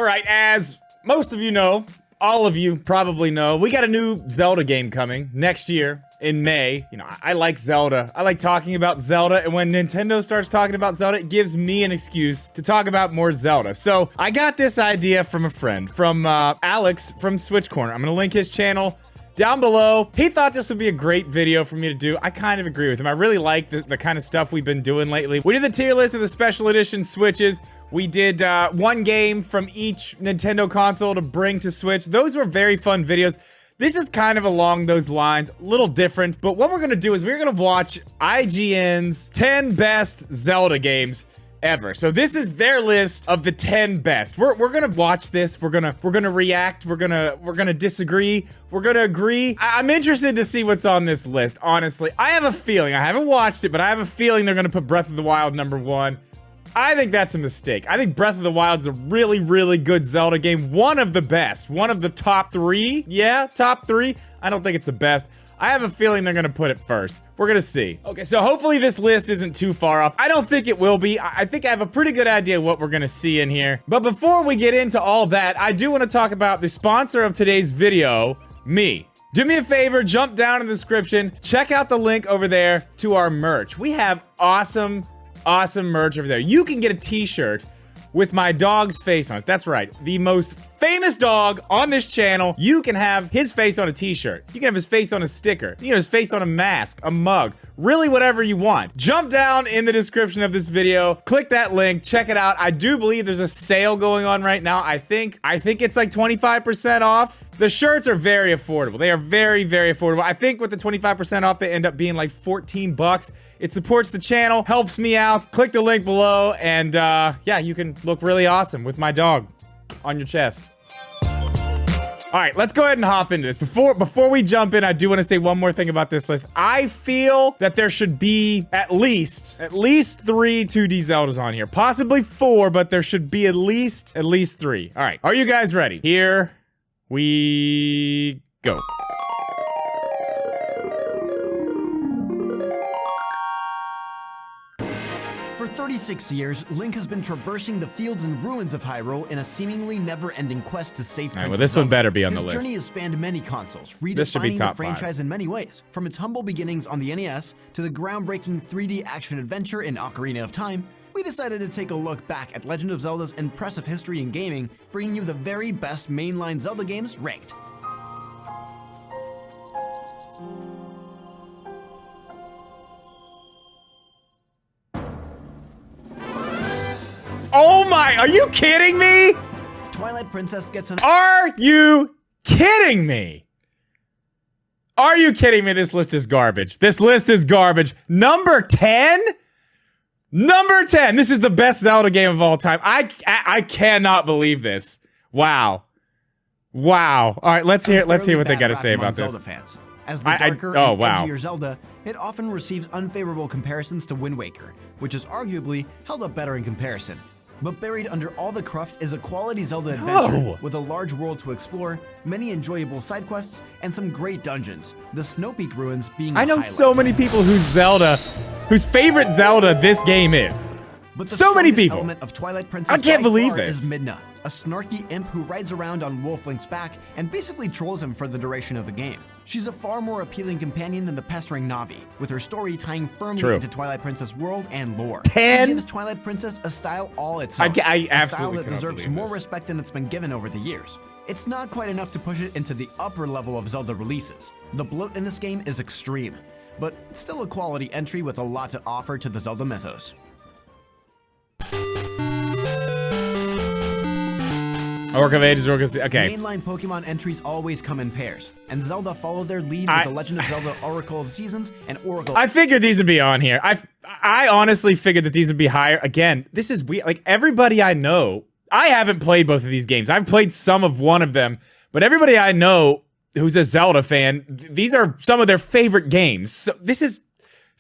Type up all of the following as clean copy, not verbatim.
right, as most of you know, all of you probably know, we got a new Zelda game coming next year in May. You know, I like Zelda. I like talking about Zelda, and when Nintendo starts talking about Zelda, it gives me an excuse to talk about more Zelda. So I got this idea from a friend, from Alex from Switch Corner. I'm gonna link his channel down below. He thought this would be a great video for me to do. I kind of agree with him. I really like the kind of stuff we've been doing lately. We did the tier list of the special edition Switches. We did one game from each Nintendo console to bring to Switch. Those were very fun videos. This is kind of along those lines, a little different, but what we're gonna do is we're gonna watch IGN's 10 best Zelda games ever. So this is their list of the 10 best. We're gonna watch this. We're gonna react. We're gonna disagree. We're gonna agree. I'm interested to see what's on this list. Honestly, I have a feeling. I haven't watched it, but I have a feeling they're gonna put Breath of the Wild #1. I think that's a mistake. I think Breath of the Wild is a really, really good Zelda game. One of the best. One of the top 3. Yeah, top 3. I don't think it's the best. I have a feeling they're gonna put it first. We're gonna see. Okay, so hopefully this list isn't too far off. I don't think it will be. I think I have a pretty good idea what we're gonna see in here. But before we get into all that, I do want to talk about the sponsor of today's video, me. Do me a favor, jump down in the description, check out the link over there to our merch. We have awesome merch over there. You can get a t-shirt with my dog's face on it. That's right. The most famous dog on this channel. You can have his face on a t-shirt. You can have his face on a sticker. You know, his face on a mask, a mug, really whatever you want. Jump down in the description of this video, click that link, check it out. I do believe there's a sale going on right now. I think it's like 25% off. The shirts are very affordable. They are very, very affordable. I think with the 25% off, they end up being like 14 bucks. It supports the channel, helps me out. Click the link below, and yeah, you can look really awesome with my dog on your chest. All right, let's go ahead and hop into this. Before we jump in, I do want to say one more thing about this list. I feel that there should be at least 3 2D Zeldas on here. Possibly 4, but there should be at least 3. All right, are you guys ready? Here we go. For 36 years, Link has been traversing the fields and ruins of Hyrule in a seemingly never-ending quest to save Princess All right, well, this one better be on the list. His journey has spanned many consoles, This should be redefining top the franchise 5. in many ways. From its humble beginnings on the NES to the groundbreaking 3D action-adventure in Ocarina of Time, we decided to take a look back at Legend of Zelda's impressive history in gaming, bringing you the very best mainline Zelda games ranked. Oh my, are you kidding me? Twilight Princess gets an... Are you kidding me? Are you kidding me? This list is garbage. This list is garbage. Number 10? Number 10. This is the best Zelda game of all time. I cannot believe this. Wow. Wow. All right, let's hear what they got to say about this. Zelda fans. As the darker and edgier Zelda, it often receives unfavorable comparisons to Wind Waker, which is arguably held up better in comparison. But buried under all the cruft is a quality Zelda adventure with a large world to explore, many enjoyable side quests, and some great dungeons. The Snow Peak ruins being I know so many people whose favorite Zelda this game is. But the so many people. Element of Twilight Princess I can't believe is this. Midna, a snarky imp who rides around on Wolf Link's back and basically trolls him for the duration of the game. She's a far more appealing companion than the pestering Navi, with her story tying firmly into Twilight Princess world and lore. 10? She gives Twilight Princess a style all its own. I absolutely a style that cannot deserves believe more this. respect than it's been given over the years. It's not quite enough to push it into the upper level of Zelda releases. The bloat in this game is extreme, but it's still a quality entry with a lot to offer to the Zelda mythos. Orc of Ages, Orc of Sea. Okay. Mainline Pokemon entries always come in pairs, and Zelda follow their lead with The Legend of Zelda Oracle of Seasons and Oracle. I figured these would be on here. I honestly figured that these would be higher. Again, this is weird. Like, everybody I know, I haven't played both of these games. I've played some of one of them, but everybody I know who's a Zelda fan, these are some of their favorite games. So this is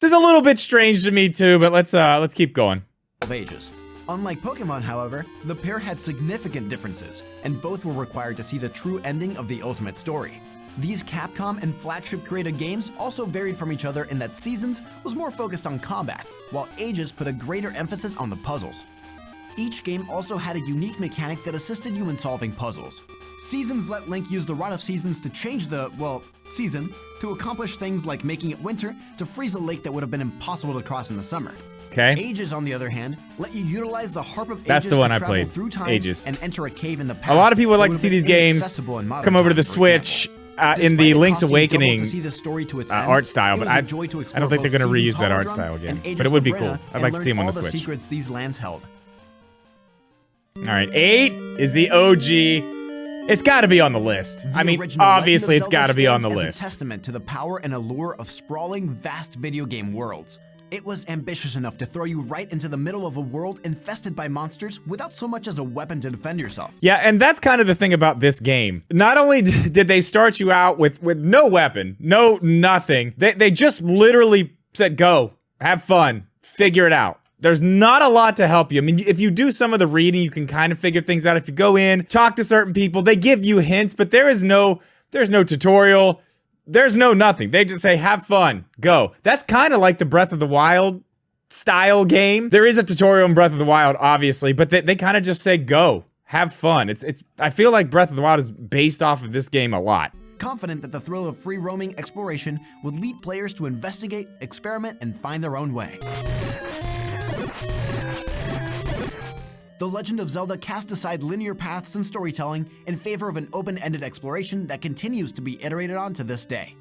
a little bit strange to me too, but let's keep going. Of Ages. Unlike Pokemon, however, the pair had significant differences, and both were required to see the true ending of the ultimate story. These Capcom and flagship-created games also varied from each other in that Seasons was more focused on combat, while Ages put a greater emphasis on the puzzles. Each game also had a unique mechanic that assisted you in solving puzzles. Seasons let Link use the Rod of Seasons to change the, well, season, to accomplish things like making it winter to freeze a lake that would have been impossible to cross in the summer. Okay. Ages, on the other hand, let you utilize the Harp of Ages That's the one to I travel played. through time Ages. and enter a cave in the past. A lot of people would like that to see would have these been games inaccessible in modern come over to the times, for example. Switch in the Despite Link's costing double Awakening to see the story to its end, art style, it but was a I joy to don't explore think they're both going to reuse Seasons that art Holodrum style and again. Ages But it would be Labrynna cool. I'd and like to see learn them on the all Switch. secrets these lands held. All right, 8 is the OG. It's got to be on the list. I mean, obviously it's got to be on the list. As a testament to the power and allure of sprawling, vast video game worlds. It was ambitious enough to throw you right into the middle of a world infested by monsters without so much as a weapon to defend yourself. Yeah, and that's kind of the thing about this game. Not only did they start you out with no weapon, no nothing, they just literally said, go, have fun, figure it out. There's not a lot to help you. I mean, if you do some of the reading, you can kind of figure things out. If you go in, talk to certain people, they give you hints, but there's no tutorial. There's no nothing. They just say, have fun, go. That's kind of like the Breath of the Wild style game. There is a tutorial in Breath of the Wild, obviously, but they kind of just say, go, have fun. I feel like Breath of the Wild is based off of this game a lot. Confident that the thrill of free roaming exploration would lead players to investigate, experiment, and find their own way. The Legend of Zelda cast aside linear paths and storytelling in favor of an open-ended exploration that continues to be iterated on to this day.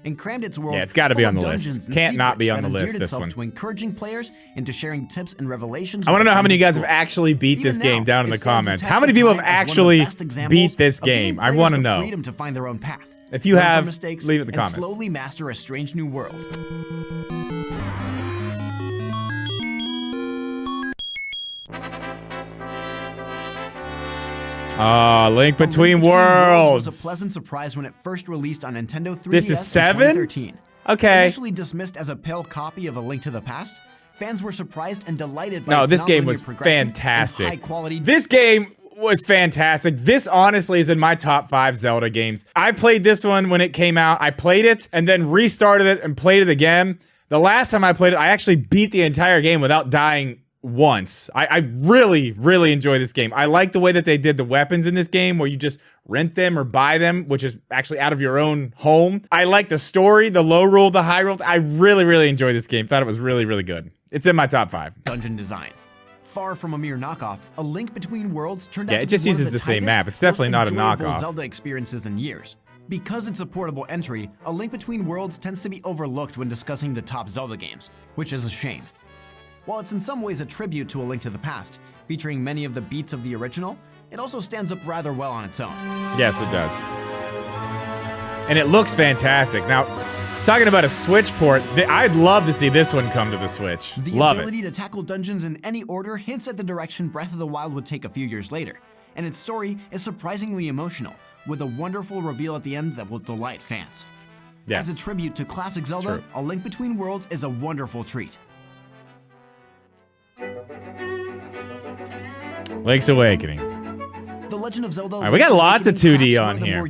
And crammed its world Yeah, it's got to be full on of the list. dungeons and Can't not be secrets on the that list, endeared this itself one. to encouraging players into sharing tips and revelations. I want to with know how many of you friends guys at have school. actually beat this Even game now, down in the it stands the comments. test How many of people time have as one of the actually best examples beat this of giving game? I players want to the know. freedom to find their own path, If you learn from have, mistakes, leave it in the and comments. slowly master a strange new world. Link Between Was Worlds. a pleasant surprise when it first released on Nintendo 3DS This is 7? in 2013. Okay. Initially dismissed as a pale copy of A Link to the Past, fans were surprised and delighted by No, its this game nonlinear was progression and fantastic. high quality. This game was fantastic. This honestly is in my top 5 Zelda games. I played this one when it came out. I played it and then restarted it and played it again. The last time I played it, I actually beat the entire game without dying once. I really, really enjoy this game. I like the way that they did the weapons in this game where you just rent them or buy them, which is actually out of your own home. I like the story, the low roll, the high roll. I really, really enjoy this game. Thought it was really, really good. It's in my top 5. Dungeon design. Far from a mere knockoff, A Link Between Worlds turned Yeah, out it to just be one of uses the same tightest, map. It's definitely most not a enjoyable knockoff. Zelda experiences in years. Because it's a portable entry, A Link Between Worlds tends to be overlooked when discussing the top Zelda games, which is a shame. While it's in some ways a tribute to A Link to the Past, featuring many of the beats of the original, it also stands up rather well on its own. Yes, it does. And it looks fantastic. Now, talking about a Switch port, I'd love to see this one come to the Switch. The Love ability it. to tackle dungeons in any order hints at the direction Breath of the Wild would take a few years later, and its story is surprisingly emotional, with a wonderful reveal at the end that will delight fans. Yes. As a tribute to classic Zelda, True. A Link Between Worlds is a wonderful treat. Link's Awakening. The Legend of Zelda. All right, we got lots of 2D on here.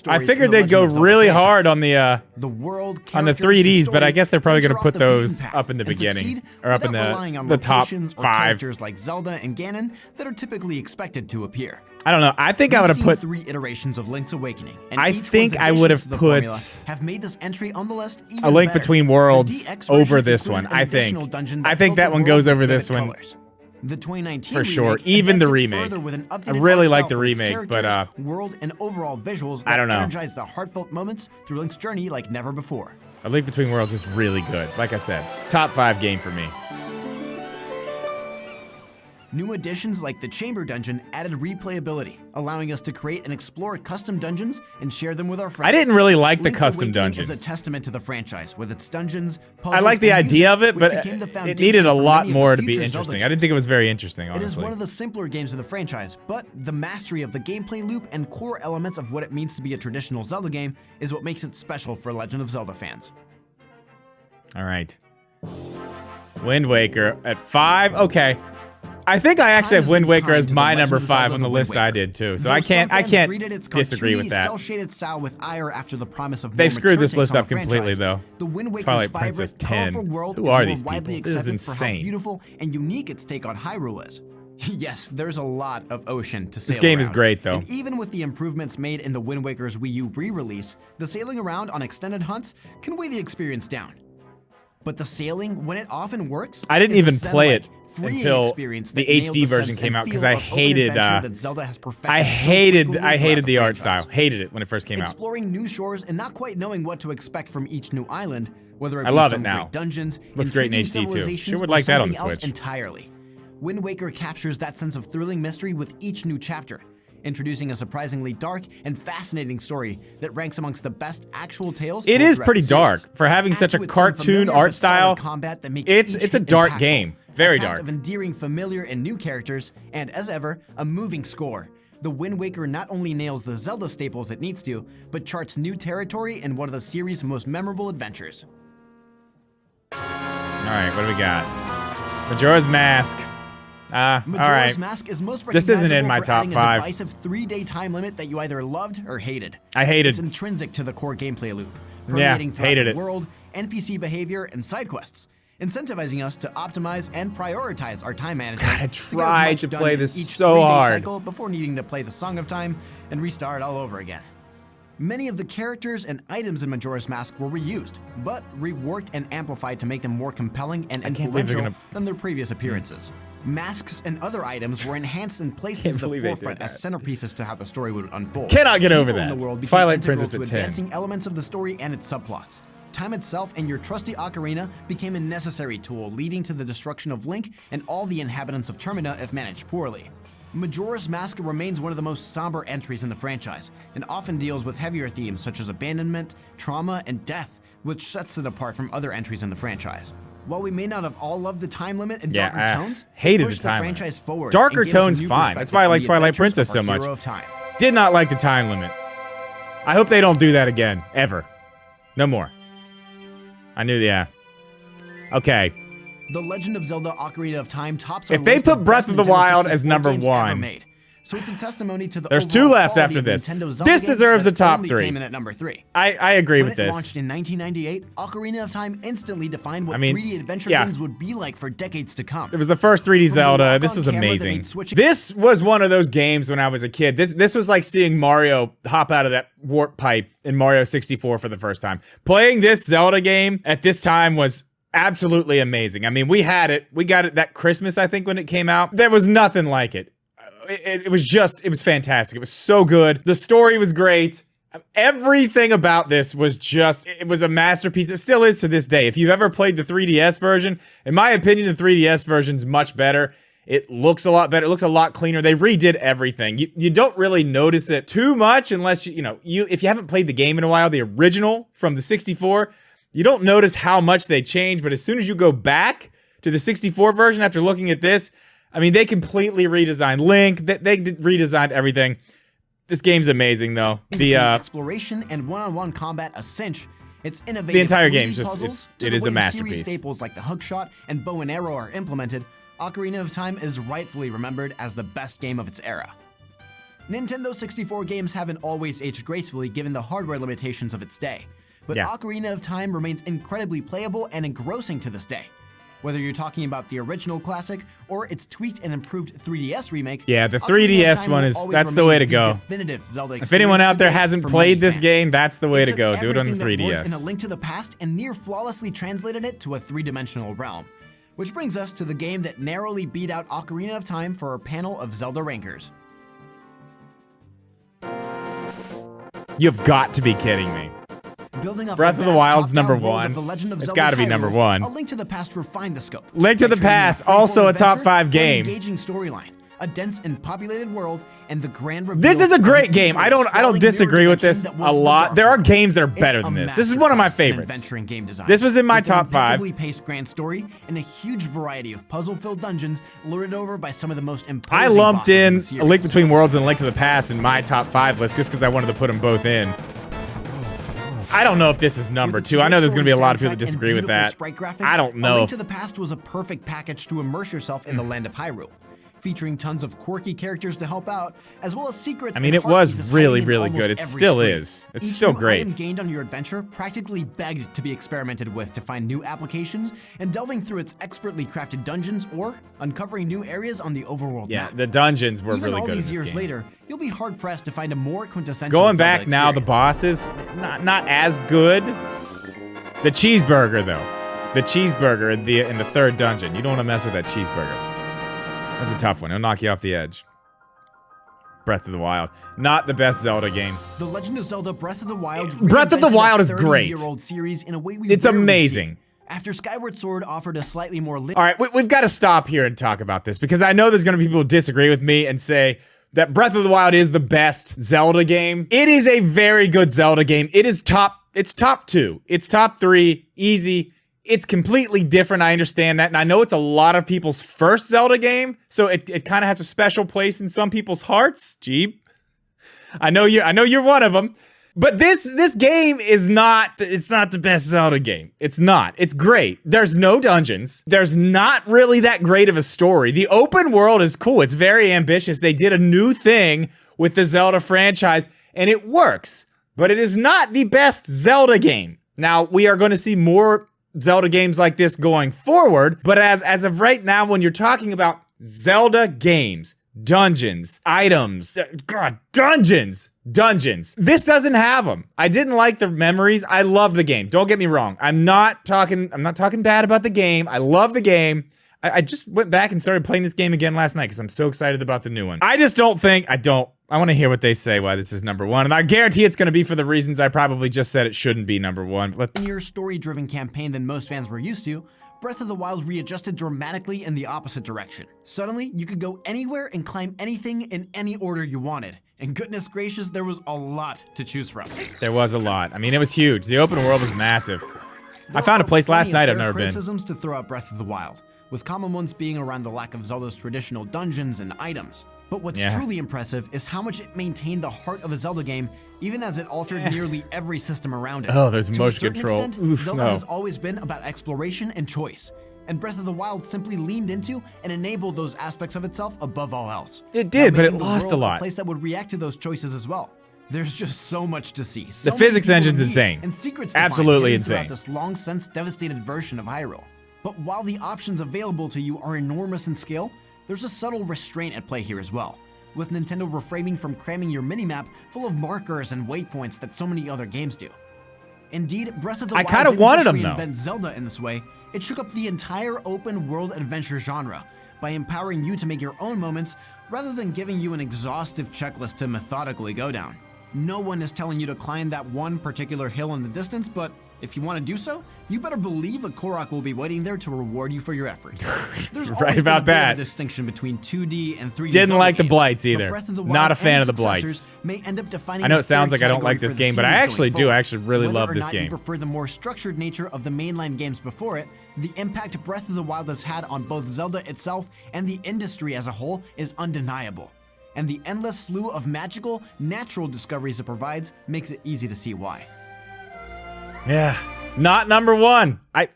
I figured they'd go really hard on the world, on the 3Ds, but I guess they're probably going to put those up in the beginning or up in the top 5. Characters like Zelda and Ganon that are typically expected to appear. I don't know. I think I would have put 3 iterations of Link's Awakening, and I each think one's I would additions have to the put formula have made this entry on the list even A Link better. Between The Worlds DX over version this included one. an I additional think. dungeon I that think filled that the one world goes with over vivid this one. colors. The 2019 For sure. remake Even the advanced it remake. further with an I updated really art like style the for its remake, but, characters, world and overall visuals that I don't know. energize the heartfelt moments through Link's journey like never before. A Link Between Worlds is really good. Like I said, top 5 game for me. New additions like the Chamber Dungeon added replayability, allowing us to create and explore custom dungeons and share them with our friends. I didn't really like the Link's custom Awakening dungeons. is a testament to the franchise with its dungeons, puzzles, I like the and idea music, of it, which but became the it foundation needed a for lot many of more the to be future Zelda interesting. I games. didn't think it was very interesting, It is honestly. one of the simpler games in the franchise, but the mastery of the gameplay loop and core elements of what it means to be a traditional Zelda game is what makes it special for Legend of Zelda fans. All right. Wind Waker at 5. Okay. I think I actually have Wind Waker as my number 5 on the list I did too. So I can't disagree with that. Cel-shaded style with ire after the promise of They've more screwed mature this list takes on up the completely franchise. though. The Wind Waker's Twilight vibrant, Princess colorful 10. world Who is are more these widely people? This is accepted for how insane. beautiful and unique its take on Hyrule is. Yes, there's a lot of ocean to sail This game around. is great, though. And even with the improvements made in the Wind Waker's Wii U re-release, the sailing around on extended hunts can weigh the experience down. But the sailing, when it often works, I didn't is a even play it zen-like, freeing until experience the that nailed HD version sense came and out because feel I of open hated adventure that Zelda has perfected I so hated frequently throughout the art franchise. style. Hated it when it first came out. Exploring new shores and not quite knowing what to expect from each new island, whether it I be love it some now. great dungeons, Looks great in intriguing HD too. civilizations, Sure would or like that on the something else Switch. entirely. Wind Waker captures that sense of thrilling mystery with each new chapter, introducing a surprisingly dark and fascinating story that ranks amongst the best actual tales. It told is throughout pretty the series. dark for having such a Add to it some cartoon familiar art but solid style. combat that makes It's each a hit dark impactful. game. Very A cast dark. of endearing familiar and new characters, and as ever, a moving score. The Wind Waker not only nails the Zelda staples it needs to, but charts new territory in one of the series' most memorable adventures. All right, what do we got? Majora's Mask. All Majora's right. Mask is most This isn't in recognizable my for top adding 5. a divisive 3-day time limit that you either loved or hated. I hated. It's intrinsic to the core gameplay loop, Yeah, permeating throughout hated the it. world, NPC behavior, and side quests, incentivizing us to optimize and prioritize our time management. God, I because tried much to done play in this each so 3-day hard. cycle before needing to play the Song of Time and restart all over again. Many of the characters and items in Majora's Mask were reused, but reworked and amplified to make them more compelling and I can't believe they're influential than their previous appearances. Masks and other items were enhanced and placed Can't into the believe they did forefront as that. centerpieces to how the story would unfold. Cannot get over People in that. the world became Twilight integral Princess to at 10. advancing elements of the story and its subplots. Time itself and your trusty ocarina became a necessary tool, leading to the destruction of Link and all the inhabitants of Termina if managed poorly. Majora's Mask remains one of the most somber entries in the franchise, and often deals with heavier themes such as abandonment, trauma, and death, which sets it apart from other entries in the franchise. While we may not have all loved the time limit and Yeah, darker I tones, hated it the pushed time the limit. franchise forward. Darker and gave us a tone's new fine. perspective That's why I on like the Twilight adventures Princess of so our much. hero of time. Did not like the time limit. I hope they don't do that again. Ever. No more. I knew, yeah. Okay. The Legend of Zelda Ocarina of Time tops our If they list put of Breath best of the Nintendo Wild 64 as number games ever 1. made. So it's a testimony to the There's overall 2 left quality after of this. Nintendo Zelda This games deserves that a top only 3. Came in at number 3. I agree When with it this. launched in 1998, Ocarina of Time instantly defined what I mean, 3D adventure yeah. games would be like for decades to come. It was the first 3D Zelda. lock-on This was camera that amazing. made switching- This was one of those games when I was a kid. This was like seeing Mario hop out of that warp pipe in Mario 64 for the first time. Playing this Zelda game at this time was absolutely amazing. I mean, we had it. We got it that Christmas, I think, when it came out. There was nothing like it. It was fantastic. It was so good. The story was great. Everything about this was it was a masterpiece. It still is to this day. If you've ever played the 3DS version, in my opinion, the 3DS version's much better. It looks a lot better. It looks a lot cleaner. They redid everything. You don't really notice it too much unless if you haven't played the game in a while, the original from the 64, you don't notice how much they changed. But as soon as you go back to the 64 version after looking at this, I mean, they completely redesigned Link. They redesigned everything. This game's amazing, though. The exploration and one-on-one combat a cinch. It's innovative. The entire 3D game's just puzzles it to the is a way the series masterpiece. Staples like the hookshot and bow and arrow are implemented. Ocarina of Time is rightfully remembered as the best game of its era. Nintendo 64 games haven't always aged gracefully given the hardware limitations of its day, but Yeah. Ocarina of Time remains incredibly playable and engrossing to this day. Whether you're talking about the original classic or its tweaked and improved 3DS remake, Yeah, the Ocarina of 3DS Time one will is always that's the remain way to go. definitive Zelda If anyone out there experience hasn't for played many this fans. game, that's the way It to took go. Do it on the everything that worked in A 3DS. Link to the Past and near flawlessly translated it to a three-dimensional realm. Which brings us to the game that narrowly beat out Ocarina of Time for our panel of Zelda rankers. You've got to be kidding me. Building up Breath of the Wild's number 1. It's got to be number 1. A Link to the Past refined the scope. Link to the by turning Past, freeform also a top adventure 5 to an game. engaging storyline, a dense and populated world, and the grand reveal. This is a of great an game. equally I don't sprawling disagree mirror with this dimension a that was the lot. Dark There are World. games that are It's better a than this. This is one of my masterclass in favorites. adventure and game design. This was in my With an top 5. impeccably paced grand story and a huge variety of puzzle-filled dungeons lured over by some of the most imposing I lumped bosses in the A series. Link Between Worlds and A Link to the Past in my top 5 list just because I wanted to put them both in. I don't know if this is number With its 2. I know there's going to be a lot of soundtrack people that and disagree with beautiful that. sprite graphics, I don't A know. Link to the Past was a perfect package to immerse yourself in the land of Hyrule. featuring tons of quirky characters to help out, as well as secrets. I mean, it was really, really good. It still is. It's still great. Each new item gained on your adventure practically begged to be experimented with to find new applications, and delving through its expertly crafted dungeons or uncovering new areas on the overworld map. Yeah, the dungeons were really good in this game. Even all these years later, you'll be hard-pressed to find a more quintessential Going Zelda back now, the experience. bosses, not as good. The cheeseburger, though. The cheeseburger in the third dungeon. You don't want to mess with that cheeseburger. That's a tough one. It'll knock you off the edge. Breath of the Wild. Not the best Zelda game. The Legend of Zelda Breath of the Wild is great. Series in a way we it's amazing. After Skyward Sword offered a slightly more... All right, we've got to stop here and talk about this, because I know there's going to be people who disagree with me and say that Breath of the Wild is the best Zelda game. It is a very good Zelda game. It's top 2. It's top 3, easy. It's completely different, I understand that, and I know it's a lot of people's first Zelda game, so it kind of has a special place in some people's hearts. Jeep, I know you're one of them, but this game is not the best Zelda game. It's not. It's great. There's no dungeons. There's not really that great of a story. The open world is cool. It's very ambitious. They did a new thing with the Zelda franchise, and it works, but it is not the best Zelda game. Now, we are going to see more Zelda games like this going forward, but as of right now, when you're talking about Zelda games, dungeons, items, dungeons, this doesn't have them. I didn't like the memories. I love the game. Don't get me wrong. I'm not talking bad about the game. I love the game. I just went back and started playing this game again last night because I'm so excited about the new one. I want to hear what they say why this is number 1, and I guarantee it's going to be for the reasons I probably just said it shouldn't be number 1. In your story-driven campaign than most fans were used to, Breath of the Wild readjusted dramatically in the opposite direction. Suddenly, you could go anywhere and climb anything in any order you wanted. And goodness gracious, there was a lot to choose from. There was a lot. I mean, it was huge. The open world was massive. I found a place last night I've never been. Criticisms to throw out Breath of the Wild, with common ones being around the lack of Zelda's traditional dungeons and items. But what's truly impressive is how much it maintained the heart of a Zelda game, even as it altered nearly every system around it. Oh, there's motion control. Extent, Zelda has always been about exploration and choice, and Breath of the Wild simply leaned into and enabled those aspects of itself above all else. It did, but it lost a lot. A place that would react to those choices as well. There's just so much to see. The physics engine's insane. And secrets absolutely insane. Throughout this long since devastated version of Hyrule. But while the options available to you are enormous in scale, there's a subtle restraint at play here as well, with Nintendo refraining from cramming your minimap full of markers and waypoints that so many other games do. Indeed, Breath of the Wild didn't just reinvent Zelda in this way, it shook up the entire open world adventure genre by empowering you to make your own moments rather than giving you an exhaustive checklist to methodically go down. No one is telling you to climb that one particular hill in the distance, but if you want to do so, you better believe a Korok will be waiting there to reward you for your effort. There's right about that. A distinction between 2D and 3D. Didn't like the games, blights either. Not a fan of the blights. May end up defining I know it sounds like I don't like this game, but I actually do. I actually really love this game. Whether or not you prefer the more structured nature of the mainline games before it, the impact Breath of the Wild has had on both Zelda itself and the industry as a whole is undeniable. And the endless slew of magical, natural discoveries it provides makes it easy to see why. Yeah, not number 1. And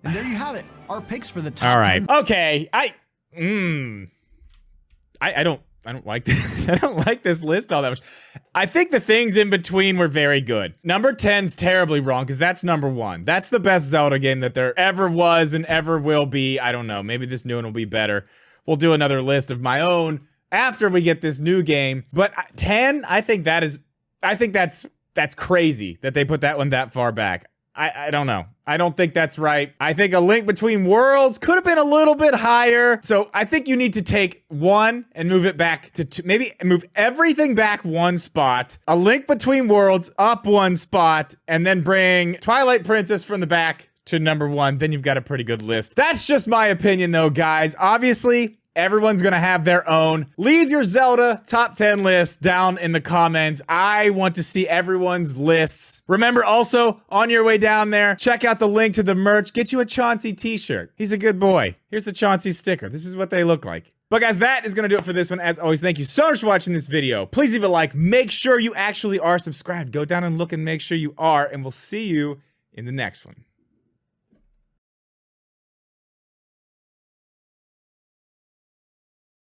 there you have it. Our picks for the top. All right. 10. Okay. I don't like this. I don't like this list all that much. I think the things in between were very good. Number 10's terribly wrong because that's number 1. That's the best Zelda game that there ever was and ever will be. I don't know. Maybe this new one will be better. We'll do another list of my own after we get this new game. But 10, I think that's crazy that they put that one that far back. I don't know. I don't think that's right. I think A Link Between Worlds could have been a little bit higher. So I think you need to take 1 and move it back to 2. Maybe move everything back 1 spot. A Link Between Worlds up 1 spot. And then bring Twilight Princess from the back to number 1. Then you've got a pretty good list. That's just my opinion though, guys. Obviously, everyone's gonna have their own. Leave your Zelda top 10 list down in the comments. I want to see everyone's lists. Remember also, on your way down there, check out the link to the merch. Get you a Chauncey t-shirt. He's a good boy. Here's a Chauncey sticker. This is what they look like. But guys, that is gonna do it for this one. As always, thank you so much for watching this video. Please leave a like. Make sure you actually are subscribed. Go down and look and make sure you are, and we'll see you in the next one.